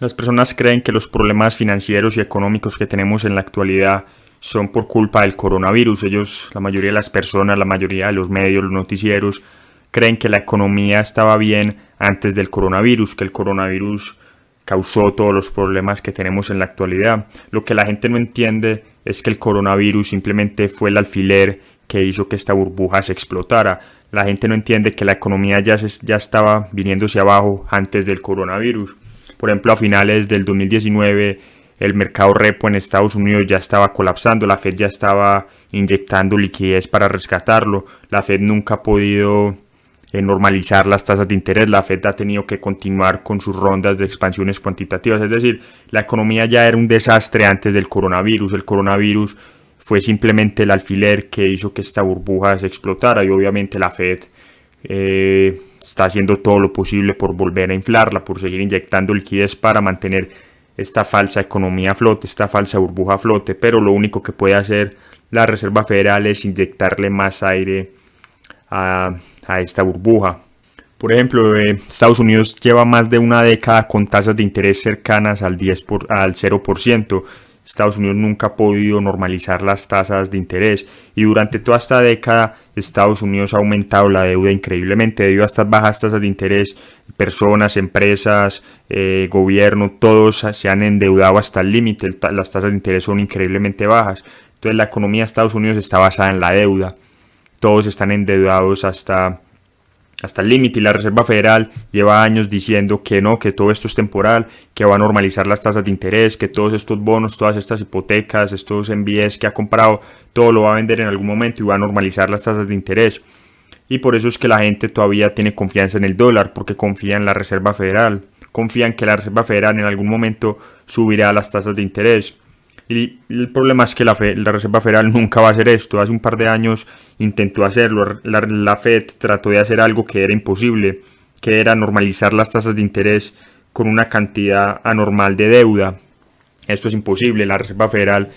Las personas creen que los problemas financieros y económicos que tenemos en la actualidad son por culpa del coronavirus. La mayoría de las personas, la mayoría de los medios, los noticieros, creen que la economía estaba bien antes del coronavirus, que el coronavirus causó todos los problemas que tenemos en la actualidad. Lo que la gente no entiende es que el coronavirus simplemente fue el alfiler que hizo que esta burbuja se explotara. La gente no entiende que la economía ya estaba viniéndose abajo antes del coronavirus. Por ejemplo, a finales del 2019 el mercado repo en Estados Unidos ya estaba colapsando, la Fed ya estaba inyectando liquidez para rescatarlo, la Fed nunca ha podido normalizar las tasas de interés, la Fed ha tenido que continuar con sus rondas de expansiones cuantitativas, es decir, la economía ya era un desastre antes del coronavirus, el coronavirus fue simplemente el alfiler que hizo que esta burbuja se explotara y obviamente la Fed está haciendo todo lo posible por volver a inflarla, por seguir inyectando liquidez para mantener esta falsa economía a flote, esta falsa burbuja a flote, pero lo único que puede hacer la Reserva Federal es inyectarle más aire a esta burbuja. Por ejemplo, Estados Unidos lleva más de una década con tasas de interés cercanas al 0%. Estados Unidos nunca ha podido normalizar las tasas de interés y durante toda esta década Estados Unidos ha aumentado la deuda increíblemente debido a estas bajas tasas de interés. Personas, empresas, gobierno, todos se han endeudado hasta el límite. Las tasas de interés son increíblemente bajas. Entonces la economía de Estados Unidos está basada en la deuda. Todos están endeudados hasta el límite y la Reserva Federal lleva años diciendo que no, que todo esto es temporal, que va a normalizar las tasas de interés, que todos estos bonos, todas estas hipotecas, estos MBS que ha comprado, todo lo va a vender en algún momento y va a normalizar las tasas de interés. Y por eso es que la gente todavía tiene confianza en el dólar, porque confía en la Reserva Federal, confía en que la Reserva Federal en algún momento subirá las tasas de interés. Y el problema es que la Reserva Federal nunca va a hacer esto. Hace un par de años intentó hacerlo. La Fed trató de hacer algo que era imposible, que era normalizar las tasas de interés con una cantidad anormal de deuda. Esto es imposible. La Reserva Federal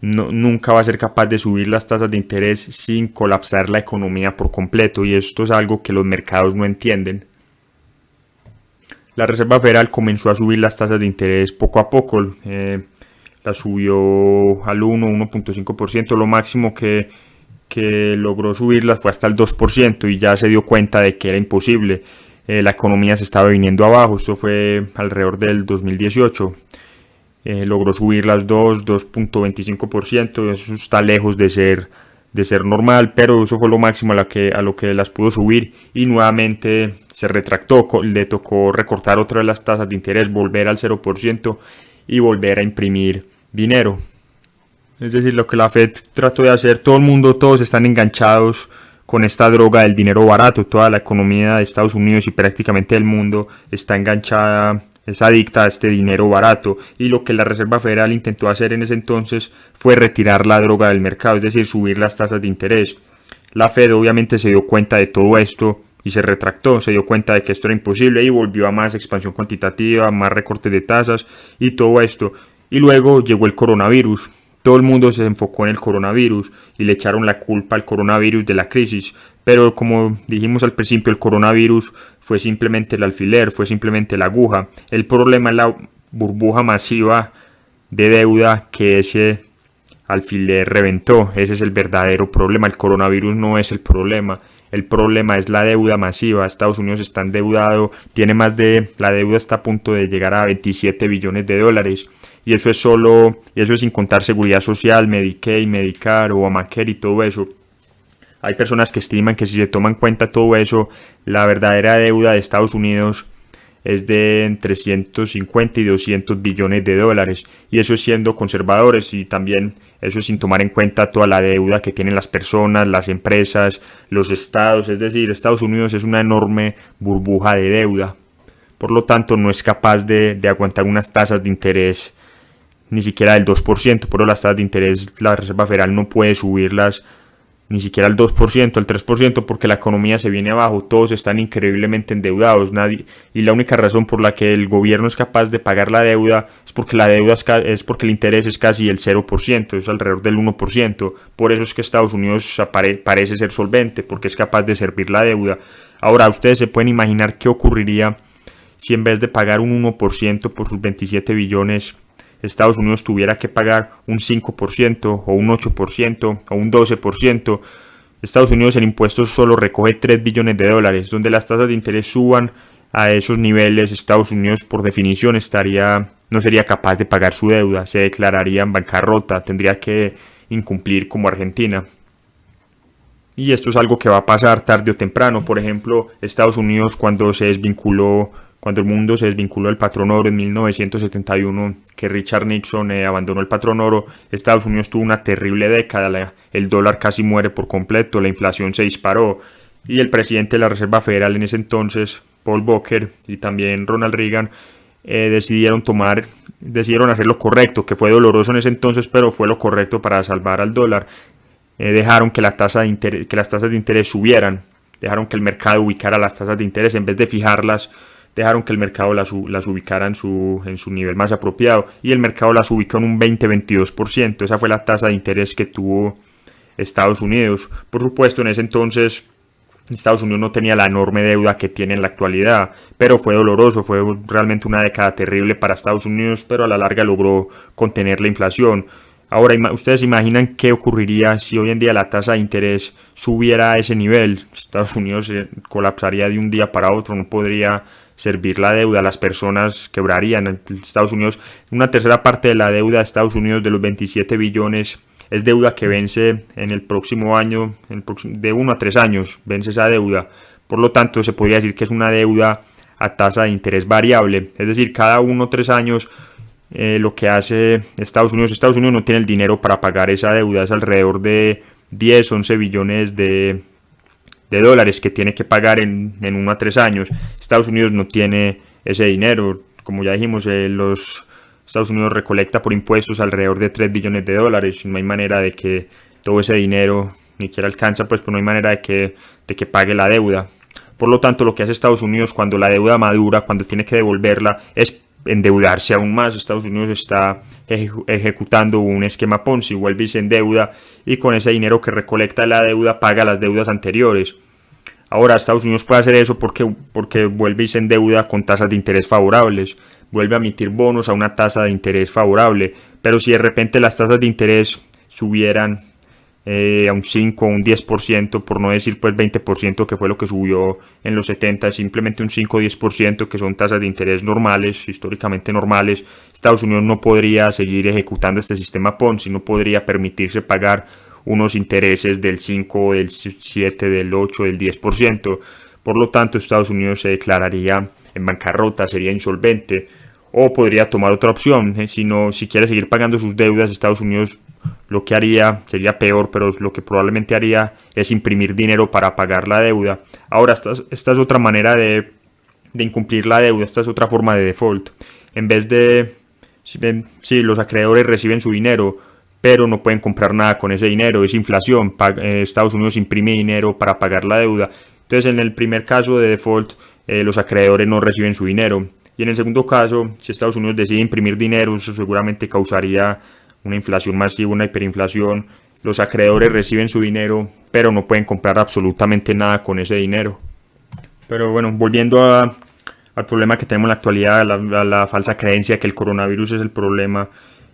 nunca va a ser capaz de subir las tasas de interés sin colapsar la economía por completo. Y esto es algo que los mercados no entienden. La Reserva Federal comenzó a subir las tasas de interés poco a poco. La subió al 1.5%, lo máximo que logró subirlas fue hasta el 2% y ya se dio cuenta de que era imposible. La economía se estaba viniendo abajo, esto fue alrededor del 2018. Logró subir las 2.25%, eso está lejos de ser normal, pero eso fue lo máximo a lo que las pudo subir y nuevamente se retractó, le tocó recortar otra vez las tasas de interés, volver al 0% y volver a imprimir dinero. Es decir, lo que la Fed trató de hacer, todos están enganchados con esta droga del dinero barato, toda la economía de Estados Unidos y prácticamente del mundo está enganchada, es adicta a este dinero barato y lo que la Reserva Federal intentó hacer en ese entonces fue retirar la droga del mercado, es decir, subir las tasas de interés. La Fed obviamente se dio cuenta de todo esto y se retractó, se dio cuenta de que esto era imposible y volvió a más expansión cuantitativa, más recortes de tasas y todo esto. Y luego llegó el coronavirus. Todo el mundo se enfocó en el coronavirus y le echaron la culpa al coronavirus de la crisis. Pero como dijimos al principio, el coronavirus fue simplemente el alfiler, fue simplemente la aguja. El problema es la burbuja masiva de deuda que ese alfiler reventó. Ese es el verdadero problema. El coronavirus no es el problema. El problema es la deuda masiva. Estados Unidos está endeudado, la deuda está a punto de llegar a 27 billones de dólares. Y eso es sin contar seguridad social, Medicaid, Medicare, Obamacare y todo eso. Hay personas que estiman que si se toma en cuenta todo eso, la verdadera deuda de Estados Unidos es de entre 150 y 200 billones de dólares. Y eso es siendo conservadores y también eso es sin tomar en cuenta toda la deuda que tienen las personas, las empresas, los estados. Es decir, Estados Unidos es una enorme burbuja de deuda. Por lo tanto, no es capaz de aguantar unas tasas de interés ni siquiera del 2%, pero las tasas de interés la Reserva Federal no puede subirlas ni siquiera al 2%, al 3%, porque la economía se viene abajo, todos están increíblemente endeudados, y la única razón por la que el gobierno es capaz de pagar la deuda es porque el interés es casi el 0%, es alrededor del 1%, por eso es que Estados Unidos parece ser solvente, porque es capaz de servir la deuda. Ahora, ustedes se pueden imaginar qué ocurriría si en vez de pagar un 1% por sus 27 billones, Estados Unidos tuviera que pagar un 5% o un 8% o un 12%. Estados Unidos en impuestos solo recoge 3 billones de dólares. Donde las tasas de interés suban a esos niveles, Estados Unidos por definición no sería capaz de pagar su deuda, se declararía en bancarrota, tendría que incumplir como Argentina. Y esto es algo que va a pasar tarde o temprano. Por ejemplo, Estados Unidos cuando el mundo se desvinculó del patrón oro en 1971, que Richard Nixon abandonó el patrón oro, Estados Unidos tuvo una terrible década, el dólar casi muere por completo, la inflación se disparó y el presidente de la Reserva Federal en ese entonces, Paul Volcker, y también Ronald Reagan, decidieron hacer lo correcto, que fue doloroso en ese entonces, pero fue lo correcto para salvar al dólar. Dejaron que las tasas de interés subieran, dejaron que el mercado ubicara las tasas de interés en vez de fijarlas, dejaron que el mercado las ubicara en su nivel más apropiado y el mercado las ubicó en un 20-22%. Esa fue la tasa de interés que tuvo Estados Unidos. Por supuesto, en ese entonces Estados Unidos no tenía la enorme deuda que tiene en la actualidad, pero fue doloroso, fue realmente una década terrible para Estados Unidos, pero a la larga logró contener la inflación. Ahora, ustedes imaginan qué ocurriría si hoy en día la tasa de interés subiera a ese nivel. Estados Unidos colapsaría de un día para otro, no podría servir la deuda, las personas quebrarían. Estados Unidos, una tercera parte de la deuda de Estados Unidos, de los 27 billones, es deuda que vence en el próximo año, de 1 a 3 años, vence esa deuda. Por lo tanto, se podría decir que es una deuda a tasa de interés variable, es decir, cada 1 o 3 años. Lo que hace Estados Unidos no tiene el dinero para pagar esa deuda, es alrededor de 10-11 billones de dólares que tiene que pagar en 1 a 3 años. Estados Unidos no tiene ese dinero, como ya dijimos, Estados Unidos recolecta por impuestos alrededor de 3 billones de dólares, no hay manera de que todo ese dinero ni siquiera alcanza, pues no hay manera de que pague la deuda. Por lo tanto, lo que hace Estados Unidos cuando la deuda madura, cuando tiene que devolverla, es endeudarse aún más. Estados Unidos está ejecutando un esquema Ponzi, vuelve y se endeuda y con ese dinero que recolecta la deuda paga las deudas anteriores. Ahora Estados Unidos puede hacer eso porque vuelve y se endeuda con tasas de interés favorables, vuelve a emitir bonos a una tasa de interés favorable, pero si de repente las tasas de interés subieran a un 5 o un 10%, por no decir pues 20%, que fue lo que subió en los 70, simplemente un 5 o 10%, que son tasas de interés normales, históricamente normales, Estados Unidos no podría seguir ejecutando este sistema Ponzi, no podría permitirse pagar unos intereses del 5, del 7, del 8, del 10%. Por lo tanto, Estados Unidos se declararía en bancarrota, sería insolvente, o podría tomar otra opción. Si quiere seguir pagando sus deudas, Estados Unidos lo que haría sería peor, pero lo que probablemente haría es imprimir dinero para pagar la deuda. Ahora, esta es otra manera de incumplir la deuda, esta es otra forma de default. En vez de, los acreedores reciben su dinero, pero no pueden comprar nada con ese dinero, es inflación. Estados Unidos imprime dinero para pagar la deuda. Entonces, en el primer caso de default, los acreedores no reciben su dinero. Y en el segundo caso, si Estados Unidos decide imprimir dinero, eso seguramente causaría una inflación masiva, una hiperinflación. Los acreedores reciben su dinero, pero no pueden comprar absolutamente nada con ese dinero. Pero bueno, volviendo al problema que tenemos en la actualidad, a la falsa creencia que el coronavirus es el problema.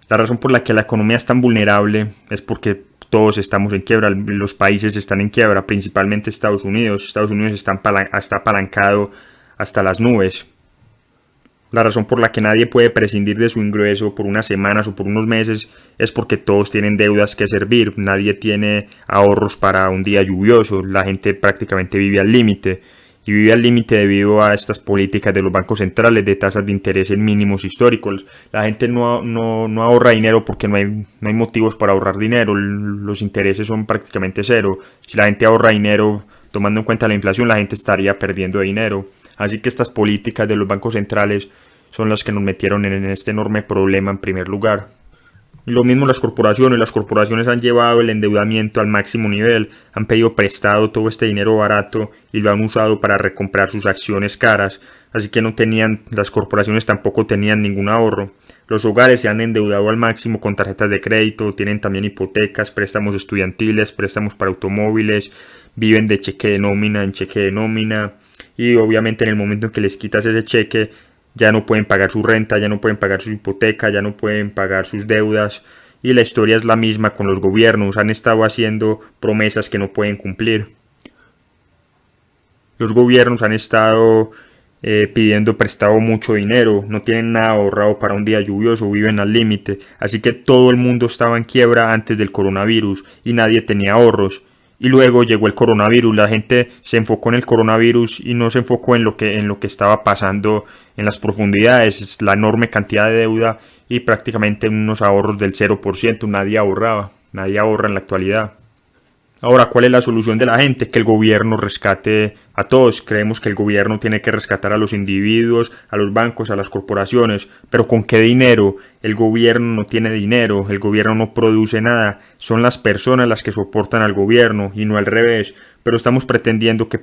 La razón por la que la economía es tan vulnerable es porque todos estamos en quiebra, los países están en quiebra, principalmente Estados Unidos. Estados Unidos está apalancado hasta las nubes. La razón por la que nadie puede prescindir de su ingreso por unas semanas o por unos meses es porque todos tienen deudas que servir. Nadie tiene ahorros para un día lluvioso. La gente prácticamente vive al límite. Y vive al límite debido a estas políticas de los bancos centrales de tasas de interés en mínimos históricos. La gente no ahorra dinero porque no hay motivos para ahorrar dinero. Los intereses son prácticamente cero. Si la gente ahorra dinero tomando en cuenta la inflación, la gente estaría perdiendo dinero. Así que estas políticas de los bancos centrales son las que nos metieron en este enorme problema en primer lugar. Y lo mismo las corporaciones han llevado el endeudamiento al máximo nivel, han pedido prestado todo este dinero barato y lo han usado para recomprar sus acciones caras, así que las corporaciones tampoco tenían ningún ahorro. Los hogares se han endeudado al máximo con tarjetas de crédito, tienen también hipotecas, préstamos estudiantiles, préstamos para automóviles, viven de cheque de nómina en cheque de nómina. y obviamente en el momento en que les quitas ese cheque ya no pueden pagar su renta, ya no pueden pagar su hipoteca, ya no pueden pagar sus deudas. Y la historia es la misma con los gobiernos, han estado haciendo promesas que no pueden cumplir. Los gobiernos han estado pidiendo prestado mucho dinero, no tienen nada ahorrado para un día lluvioso, viven al límite, así que todo el mundo estaba en quiebra antes del coronavirus y nadie tenía ahorros. Y luego llegó el coronavirus, la gente se enfocó en el coronavirus y no se enfocó en lo que estaba pasando en las profundidades, la enorme cantidad de deuda y prácticamente unos ahorros del 0%, nadie ahorraba, nadie ahorra en la actualidad. Ahora, ¿cuál es la solución de la gente? Que el gobierno rescate a todos. Creemos que el gobierno tiene que rescatar a los individuos, a los bancos, a las corporaciones. Pero ¿con qué dinero? El gobierno no tiene dinero, el gobierno no produce nada. Son las personas las que soportan al gobierno y no al revés. Pero estamos pretendiendo que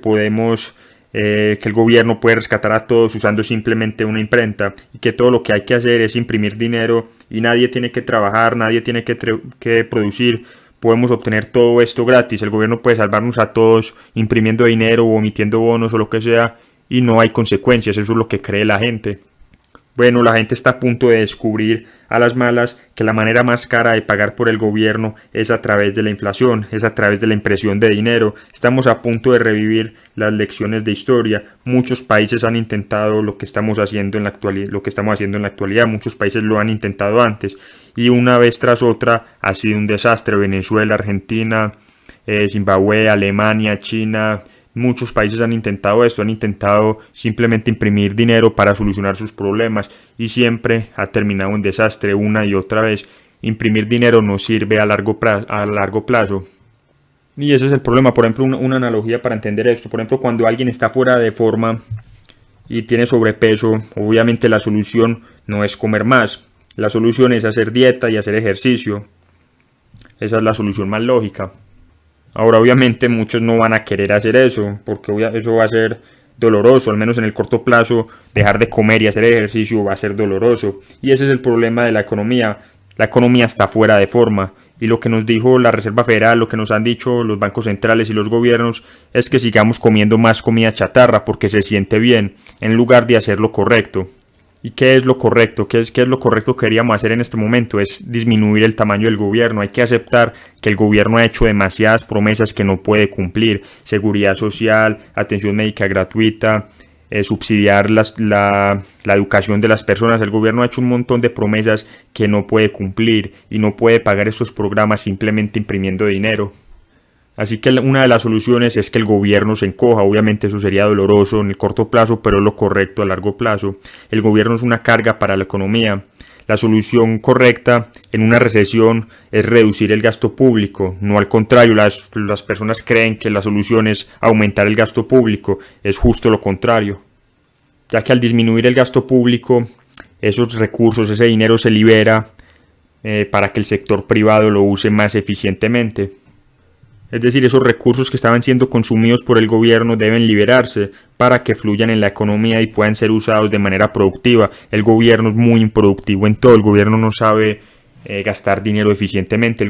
que el gobierno puede rescatar a todos usando simplemente una imprenta y que todo lo que hay que hacer es imprimir dinero y nadie tiene que trabajar, nadie tiene que producir. Podemos obtener todo esto gratis, el gobierno puede salvarnos a todos imprimiendo dinero o emitiendo bonos o lo que sea y no hay consecuencias, eso es lo que cree la gente. Bueno, la gente está a punto de descubrir a las malas que la manera más cara de pagar por el gobierno es a través de la inflación, es a través de la impresión de dinero. Estamos a punto de revivir las lecciones de historia. Muchos países han intentado lo que estamos haciendo en la actualidad, muchos países lo han intentado antes y una vez tras otra ha sido un desastre. Venezuela, Argentina, Zimbabue, Alemania, China. Muchos países han intentado esto, han intentado simplemente imprimir dinero para solucionar sus problemas y siempre ha terminado en desastre una y otra vez. Imprimir dinero no sirve a largo plazo. Y ese es el problema. Por ejemplo, una analogía para entender esto. Por ejemplo, cuando alguien está fuera de forma y tiene sobrepeso, obviamente la solución no es comer más. La solución es hacer dieta y hacer ejercicio. Esa es la solución más lógica. Ahora obviamente muchos no van a querer hacer eso, porque eso va a ser doloroso, al menos en el corto plazo, dejar de comer y hacer ejercicio va a ser doloroso. Y ese es el problema de la economía está fuera de forma. Y lo que nos dijo la Reserva Federal, lo que nos han dicho los bancos centrales y los gobiernos, es que sigamos comiendo más comida chatarra porque se siente bien, en lugar de hacer lo correcto. ¿Y qué es lo correcto? ¿Qué es lo correcto que queríamos hacer en este momento? Es disminuir el tamaño del gobierno. Hay que aceptar que el gobierno ha hecho demasiadas promesas que no puede cumplir. Seguridad social, atención médica gratuita, subsidiar la educación de las personas. El gobierno ha hecho un montón de promesas que no puede cumplir y no puede pagar esos programas simplemente imprimiendo dinero. Así que una de las soluciones es que el gobierno se encoja. Obviamente eso sería doloroso en el corto plazo, pero es lo correcto a largo plazo. El gobierno es una carga para la economía. La solución correcta en una recesión es reducir el gasto público. No al contrario, las personas creen que la solución es aumentar el gasto público. Es justo lo contrario. Ya que al disminuir el gasto público, esos recursos, ese dinero se libera para que el sector privado lo use más eficientemente. Es decir, esos recursos que estaban siendo consumidos por el gobierno deben liberarse para que fluyan en la economía y puedan ser usados de manera productiva. El gobierno es muy improductivo en todo, el gobierno no sabe gastar dinero eficientemente.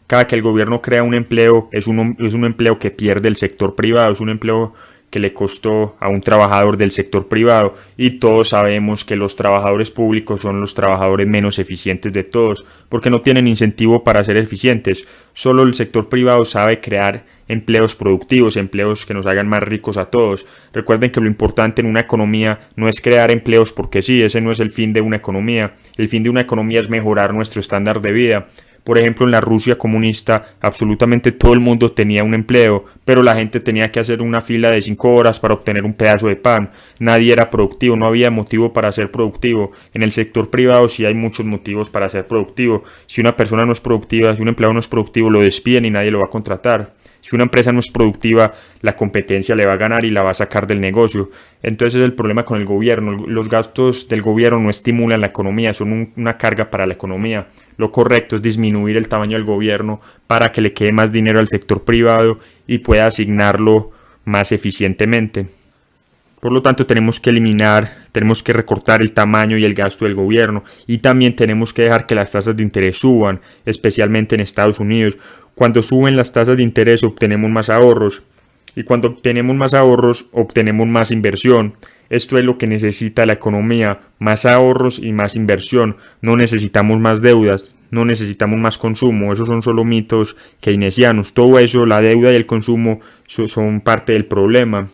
Cada que el gobierno crea un empleo, es un empleo que pierde el sector privado, es un empleo que le costó a un trabajador del sector privado y todos sabemos que los trabajadores públicos son los trabajadores menos eficientes de todos porque no tienen incentivo para ser eficientes. Solo el sector privado sabe crear empleos productivos, empleos que nos hagan más ricos a todos. Recuerden que lo importante en una economía no es crear empleos porque sí, ese no es el fin de una economía. El fin de una economía es mejorar nuestro estándar de vida. Por ejemplo, en la Rusia comunista, absolutamente todo el mundo tenía un empleo, pero la gente tenía que hacer una fila de 5 horas para obtener un pedazo de pan. Nadie era productivo, no había motivo para ser productivo. En el sector privado sí hay muchos motivos para ser productivo. Si una persona no es productiva, si un empleado no es productivo, lo despiden y nadie lo va a contratar. Si una empresa no es productiva, la competencia le va a ganar y la va a sacar del negocio. Entonces es el problema con el gobierno. Los gastos del gobierno no estimulan la economía, son una carga para la economía. Lo correcto es disminuir el tamaño del gobierno para que le quede más dinero al sector privado y pueda asignarlo más eficientemente. Por lo tanto, tenemos que recortar el tamaño y el gasto del gobierno y también tenemos que dejar que las tasas de interés suban, especialmente en Estados Unidos. Cuando suben las tasas de interés obtenemos más ahorros. Y cuando obtenemos más ahorros, obtenemos más inversión. Esto es lo que necesita la economía, más ahorros y más inversión. No necesitamos más deudas, no necesitamos más consumo. Esos son solo mitos keynesianos. Todo eso, la deuda y el consumo, son parte del problema.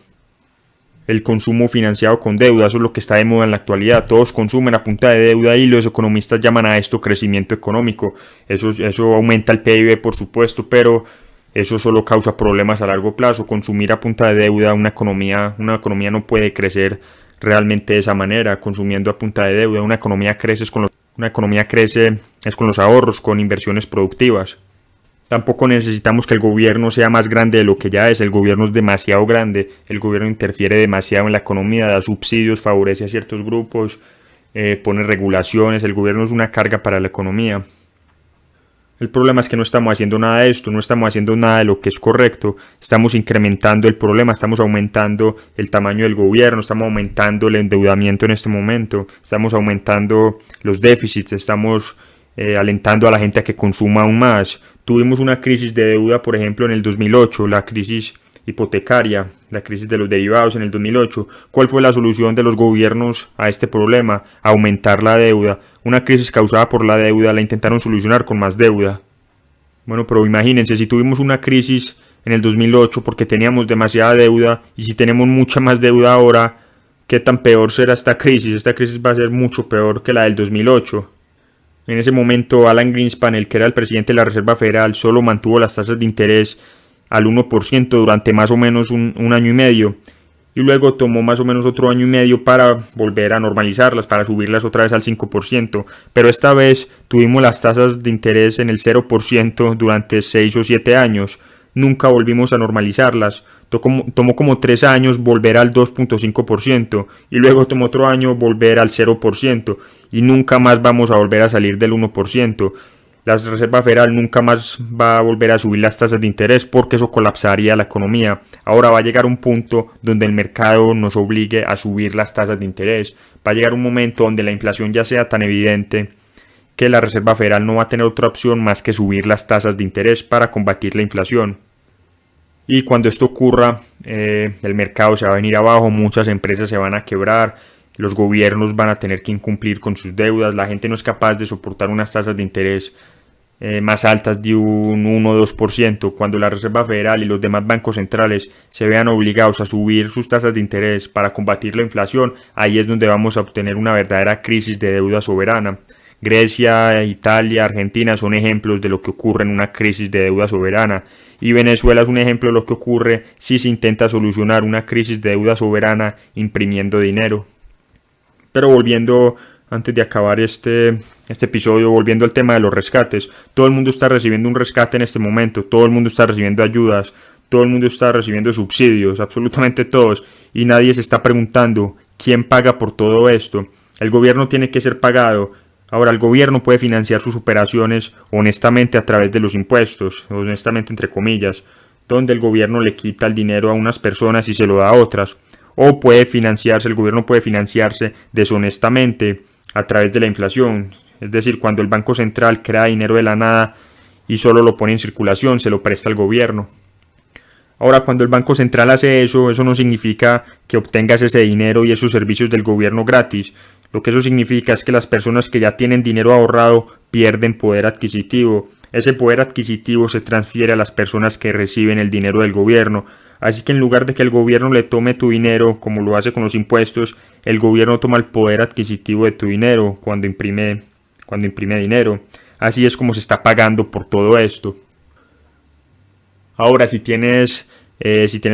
El consumo financiado con deuda, eso es lo que está de moda en la actualidad. Todos consumen a punta de deuda y los economistas llaman a esto crecimiento económico. Eso aumenta el PIB, por supuesto, pero eso solo causa problemas a largo plazo. Consumir a punta de deuda, una economía no puede crecer realmente de esa manera, consumiendo a punta de deuda. Una economía crece es con los ahorros, con inversiones productivas. Tampoco necesitamos que el gobierno sea más grande de lo que ya es. El gobierno es demasiado grande. El gobierno interfiere demasiado en la economía, da subsidios, favorece a ciertos grupos, pone regulaciones. El gobierno es una carga para la economía. El problema es que no estamos haciendo nada de esto, no estamos haciendo nada de lo que es correcto. Estamos incrementando el problema, estamos aumentando el tamaño del gobierno, estamos aumentando el endeudamiento en este momento, estamos aumentando los déficits, estamos alentando a la gente a que consuma aún más. Tuvimos una crisis de deuda, por ejemplo, en el 2008, la crisis hipotecaria, la crisis de los derivados en el 2008. ¿Cuál fue la solución de los gobiernos a este problema? Aumentar la deuda. Una crisis causada por la deuda la intentaron solucionar con más deuda. Bueno, pero imagínense, si tuvimos una crisis en el 2008 porque teníamos demasiada deuda, y si tenemos mucha más deuda ahora, ¿qué tan peor será esta crisis? Esta crisis va a ser mucho peor que la del 2008. En ese momento, Alan Greenspan, el que era el presidente de la Reserva Federal, solo mantuvo las tasas de interés al 1% durante más o menos un año y medio. Y luego tomó más o menos otro año y medio para volver a normalizarlas, para subirlas otra vez al 5%. Pero esta vez tuvimos las tasas de interés en el 0% durante 6 o 7 años. Nunca volvimos a normalizarlas. Tomó como 3 años volver al 2.5% y luego tomó otro año volver al 0% y nunca más vamos a volver a salir del 1%. La Reserva Federal nunca más va a volver a subir las tasas de interés porque eso colapsaría la economía. Ahora va a llegar un punto donde el mercado nos obligue a subir las tasas de interés. Va a llegar un momento donde la inflación ya sea tan evidente que la Reserva Federal no va a tener otra opción más que subir las tasas de interés para combatir la inflación. Y cuando esto ocurra, el mercado se va a venir abajo, muchas empresas se van a quebrar, los gobiernos van a tener que incumplir con sus deudas, la gente no es capaz de soportar unas tasas de interés más altas de un 1 o 2%. Cuando la Reserva Federal y los demás bancos centrales se vean obligados a subir sus tasas de interés para combatir la inflación, ahí es donde vamos a obtener una verdadera crisis de deuda soberana. Grecia, Italia, Argentina son ejemplos de lo que ocurre en una crisis de deuda soberana, y Venezuela es un ejemplo de lo que ocurre si se intenta solucionar una crisis de deuda soberana imprimiendo dinero. Pero volviendo, antes de acabar este episodio, volviendo al tema de los rescates, todo el mundo está recibiendo un rescate en este momento, todo el mundo está recibiendo ayudas, todo el mundo está recibiendo subsidios, absolutamente todos, y nadie se está preguntando quién paga por todo esto. El gobierno tiene que ser pagado. Ahora, el gobierno puede financiar sus operaciones honestamente a través de los impuestos, honestamente entre comillas, donde el gobierno le quita el dinero a unas personas y se lo da a otras. O el gobierno puede financiarse deshonestamente a través de la inflación. Es decir, cuando el Banco Central crea dinero de la nada y solo lo pone en circulación, se lo presta al gobierno. Ahora, cuando el Banco Central hace eso no significa que obtengas ese dinero y esos servicios del gobierno gratis. Lo que eso significa es que las personas que ya tienen dinero ahorrado pierden poder adquisitivo. Ese poder adquisitivo se transfiere a las personas que reciben el dinero del gobierno. Así que en lugar de que el gobierno le tome tu dinero, como lo hace con los impuestos, el gobierno toma el poder adquisitivo de tu dinero cuando imprime dinero. Así es como se está pagando por todo esto. Ahora, si tienes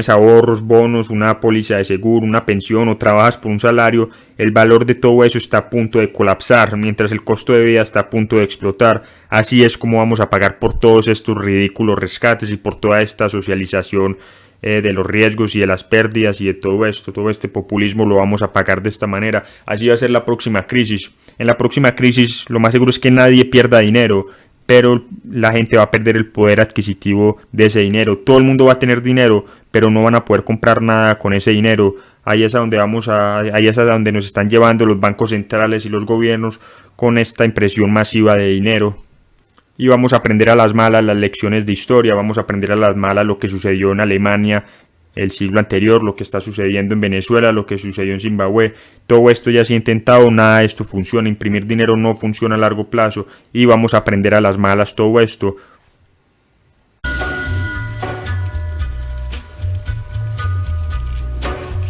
ahorros, bonos, una póliza de seguro, una pensión o trabajas por un salario, el valor de todo eso está a punto de colapsar, mientras el costo de vida está a punto de explotar. Así es como vamos a pagar por todos estos ridículos rescates y por toda esta socialización de los riesgos y de las pérdidas y de todo esto. Todo este populismo lo vamos a pagar de esta manera. Así va a ser la próxima crisis. En la próxima crisis lo más seguro es que nadie pierda dinero, pero la gente va a perder el poder adquisitivo de ese dinero. Todo el mundo va a tener dinero, pero no van a poder comprar nada con ese dinero. Ahí es a donde nos están llevando los bancos centrales y los gobiernos con esta impresión masiva de dinero. Y vamos a aprender a las malas las lecciones de historia, vamos a aprender a las malas lo que sucedió en Alemania el siglo anterior, lo que está sucediendo en Venezuela, lo que sucedió en Zimbabue, todo esto ya se ha intentado, nada de esto funciona, imprimir dinero no funciona a largo plazo y vamos a aprender a las malas todo esto